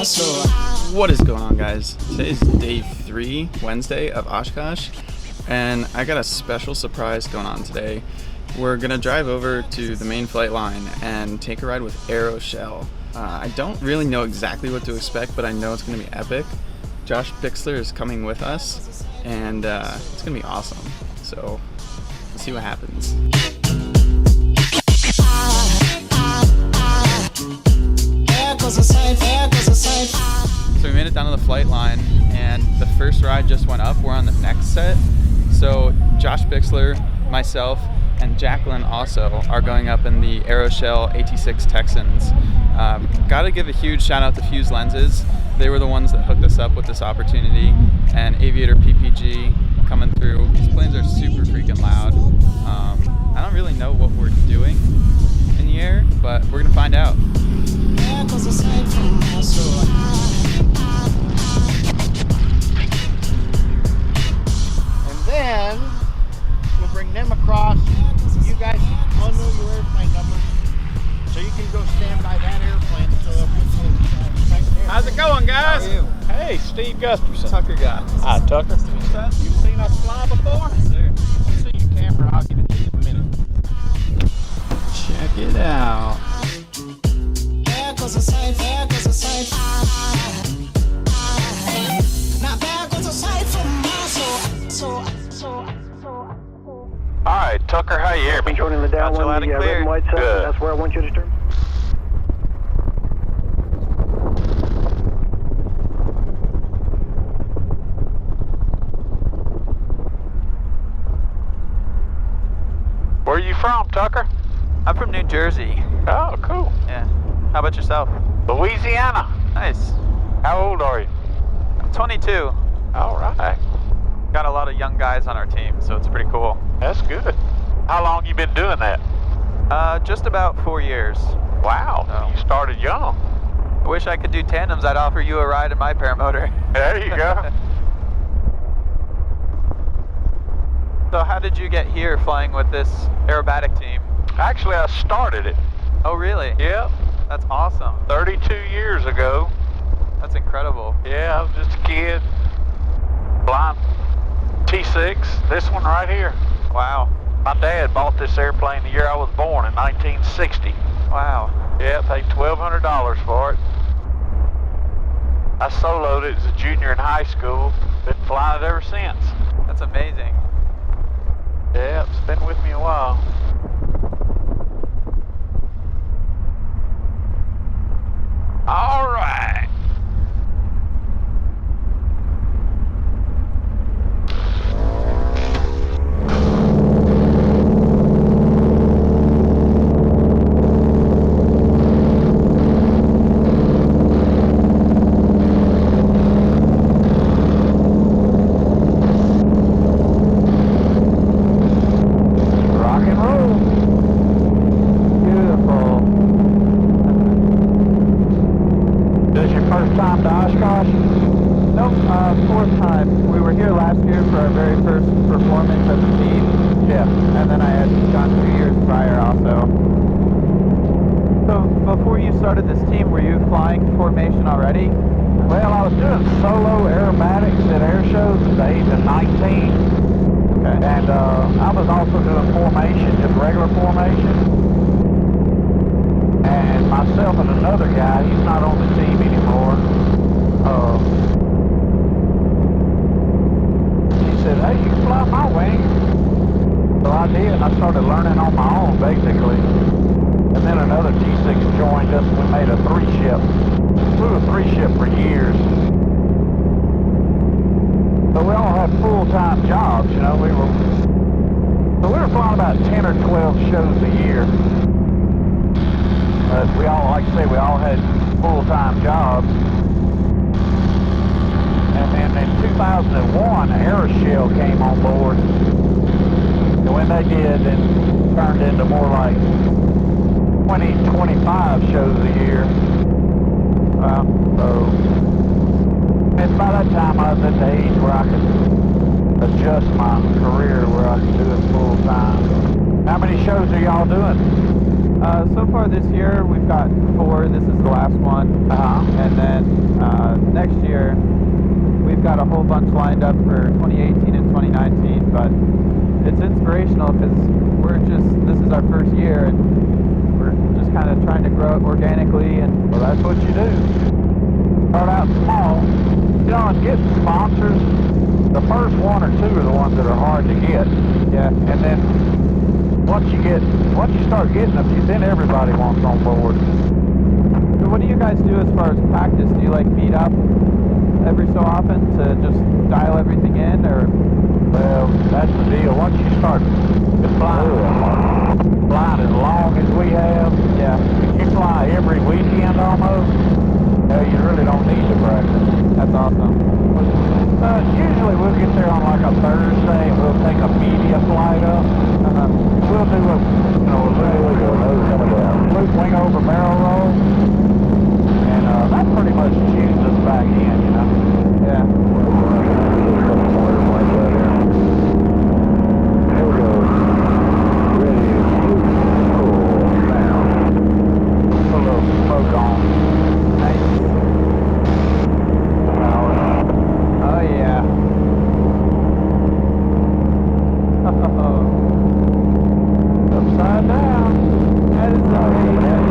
What is going on, guys? Today is day 3, Wednesday of Oshkosh, and I got a special surprise going on today. We're gonna drive over to the main flight line and take a ride with Aeroshell. I don't really know exactly what to expect, but I know it's gonna be epic. Josh Bixler is coming with us, and it's gonna be awesome. So let's see what happens. So we made it down to the flight line, and the first ride just went up. We're on the next set. So Josh Bixler, myself, and Jacqueline also are going up in the Aeroshell AT6 Texans. Gotta give a huge shout out to Fuse Lenses. They were the ones that hooked us up with this opportunity, and Aviator PPG coming through. These planes are super freaking loud. I don't really know what we're doing in the air, but we're gonna find out. And then we'll bring them across. You guys all know your airplane numbers, so you can go stand by that airplane. How's it going, guys? How are you? Hey, Steve Gusterson. Tucker Gott. Hi, Tucker. You've seen us fly before? Yes, sir. Let's see your camera. I'll give it to you in a minute. Check it out. All right, Tucker, how you hear me? Joining the down one, the red and white section. Good. That's where I want you to turn. Where are you from, Tucker? I'm from New Jersey. Oh, cool. Yeah. How about yourself? Louisiana. Nice. How old are you? I'm 22. All right. Got a lot of young guys on our team, so it's pretty cool. That's good. How long you been doing that? Just about 4 years. Wow. Oh. You started young. I wish I could do tandems. I'd offer you a ride in my paramotor. There you go. So how did you get here flying with this aerobatic team? Actually, I started it. Oh, really? Yep. That's awesome. 32 years ago. That's incredible. Yeah, I was just a kid. Flying T6. This one right here. Wow. My dad bought this airplane the year I was born in 1960. Wow. Yeah, paid $1,200 for it. I soloed it as a junior in high school. Been flying it ever since. That's amazing. Yeah, it's been with me a while. All right. Fourth time. We were here last year for our very first performance as a team. Yeah. And then I had gone 2 years prior also. So before you started this team, were you flying formation already? Well, I was doing solo aerobatics at air shows at the age of 19. Okay. And I was also doing formation, just regular formation. And myself and another guy, he's not on the team anymore. He said, hey, you can fly my wing. So I did, and I started learning on my own, basically. And then another T6 joined us, and we made a 3-ship. Flew a 3-ship for years. But we all had full-time jobs, you know. We were flying about 10 or 12 shows a year. But we all, like I say, we all had full-time jobs. And then in 2001, Aeroshell came on board. And when they did, it turned into more like 20, 25 shows a year. So, and by that time I was at the age where I could adjust my career where I could do it full time. How many shows are y'all doing? So far this year, we've got 4. This is the last one. And then next year, we've got a whole bunch lined up for 2018 and 2019. But it's inspirational because this is our first year, and we're just kind of trying to grow it organically. And well, that's what you do. Start out small. You know, and get sponsors. The first 1 or 2 are the ones that are hard to get. Yeah. And then once you start getting them, then everybody wants on board. So what do you guys do as far as practice? Do you like meet up every so often to just dial everything in, or? Well, that's the deal. Once you start flying as long as we have, Yeah. if you fly every weekend almost, you really don't need to practice. That's awesome. Usually we'll get there on like a Thursday and we'll take a media flight up. We'll do a loop wing over barrel roll, and that pretty much tunes us back in, you know. Yeah. Here we go. Ready, cool, down. Put a little smoke on. Nice. Oh yeah. Upside down. That is amazing.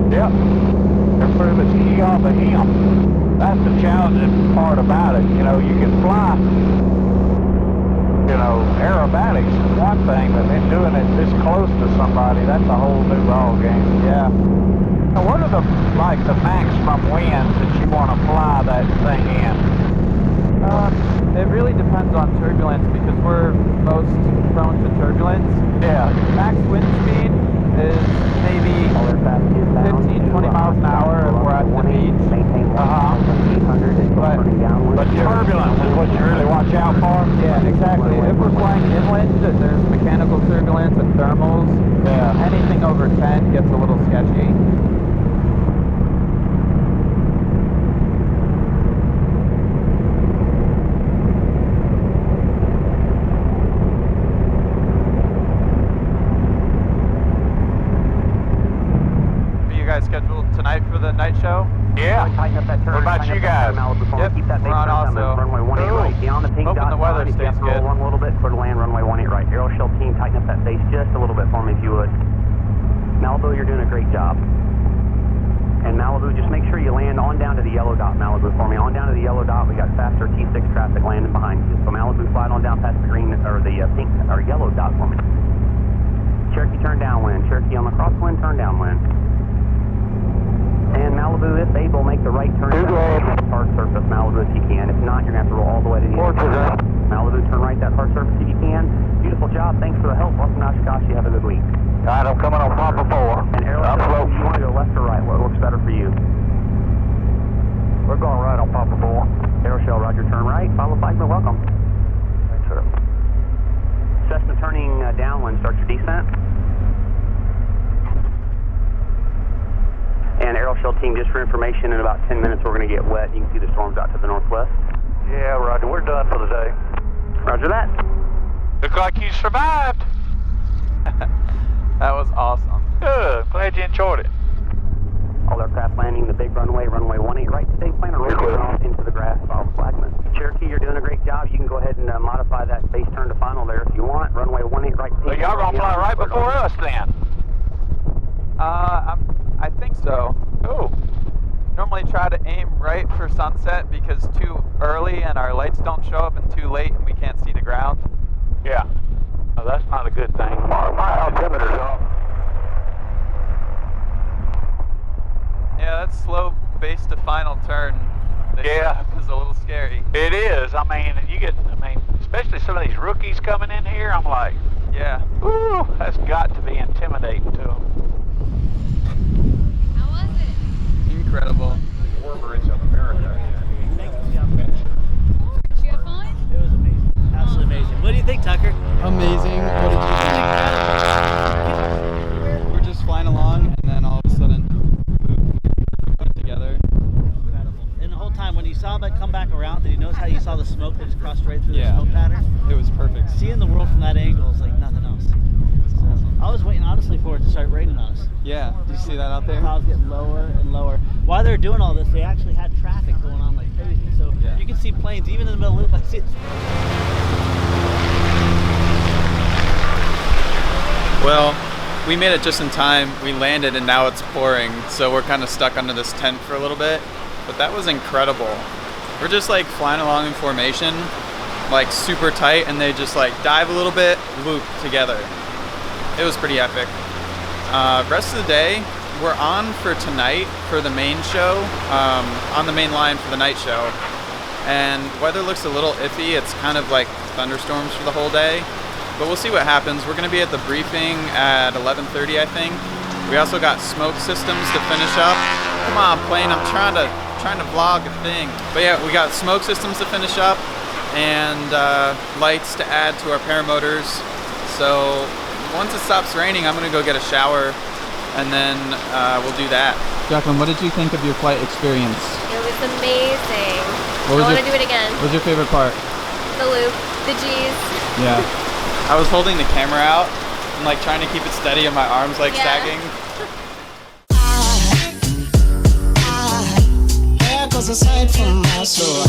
Yep. They're pretty much key off of him. That's the challenging part about it. You know, you can fly, aerobatics is one thing, but then doing it this close to somebody, that's a whole new ball game. Yeah. Now, what are the maximum winds that you want to fly that thing in? It really depends on turbulence because we're most prone to turbulence. Yeah. Max wind speed is maybe 15, 20 miles an hour if we're at the beach. But turbulence is what you really watch out for? Yeah, exactly. If we're flying inland, there's mechanical turbulence and thermals. Yeah. Anything over 10 gets a little sketchy. Scheduled tonight for the night show? Yeah. What about you guys? Yep, we're on also. Runway 18 right. Beyond the pink Hoping the weather stays good. Roll a little bit for the land, runway 18 right. Aeroshell team, tighten up that base just a little bit for me if you would. Malibu, you're doing a great job. And Malibu, just make sure you land on down to the yellow dot, Malibu, for me. On down to the yellow dot, we got faster T6 traffic landing behind you. So Malibu, slide on down past the green, or the pink, or yellow dot for me. Cherokee, turn downwind. Cherokee on the crosswind, turn downwind. And Malibu, if able, make the right turn down the hard surface, Malibu, if you can. If not, you're going to have to roll all the way to the end. Malibu, turn right that hard surface if you can. Beautiful job. Thanks for the help. Welcome to Oshkosh. Have a good week. All right, I'm coming on Papa 4. And Aeroshell, you want to go left or right? What looks better for you? We're going right on Papa 4. Aeroshell, roger, turn right. Follow flagman, welcome. Thanks, sir. Cessna turning downwind, start your descent. And Aeroshell team, just for information, in about 10 minutes we're going to get wet. You can see the storms out to the northwest. Yeah, roger. We're done for the day. Roger that. Looks like you survived. That was awesome. Good. Glad you enjoyed it. All aircraft landing the big runway, runway 18 right today. Plan on rolling off into the grass, follow flagman. Cherokee, you. You're doing a great job. You can go ahead and modify that base turn to final there if you want. Runway 18 right. So y'all gonna fly right before us then? I think so. Oh. Normally try to aim right for sunset because too early and our lights don't show up, and too late and we can't see the ground. Yeah. Oh, that's not a good thing. My altimeter's off. Yeah, that slow base to final turn. Yeah. Is a little scary. It is. I mean, especially some of these rookies coming in here, I'm like, Yeah. ooh, that's got to be intimidating to them. How was it? Incredible. Did you have fun? It was amazing. Absolutely amazing. What do you think, Tucker? Amazing. What did you think? We're just flying along, and then all of a sudden, we put it together. Incredible. And the whole time, when you saw it come back around, did you notice how you saw the smoke that just crossed right through Yeah. the smoke pattern? It was perfect. Seeing the world from that angle is like nothing else. I was waiting honestly for it to start raining on us. Yeah. Did you see that out The there? clouds getting lower and lower. While they were doing all this, they actually had traffic going on like crazy. So Yeah. you can see planes even in the middle of the loop. Well, we made it just in time. We landed and now it's pouring, so we're kind of stuck under this tent for a little bit. But that was incredible. We're just like flying along in formation, like super tight, and they just like dive a little bit, loop together. It was pretty epic. Rest of the day, we're on for tonight for the main show, on the main line for the night show. And weather looks a little iffy. It's kind of like thunderstorms for the whole day. But we'll see what happens. We're going to be at the briefing at 11:30, I think. We also got smoke systems to finish up. Come on, plane. I'm trying to vlog a thing. But yeah, we got smoke systems to finish up and lights to add to our paramotors. So once it stops raining, I'm going to go get a shower, and then we'll do that. Jacqueline, what did you think of your flight experience? It was amazing. What was I want your- to do it again. What was your favorite part? The loop, the G's. Yeah. I was holding the camera out and like trying to keep it steady and my arms like Yeah. stacking. There goes a sight from my soul.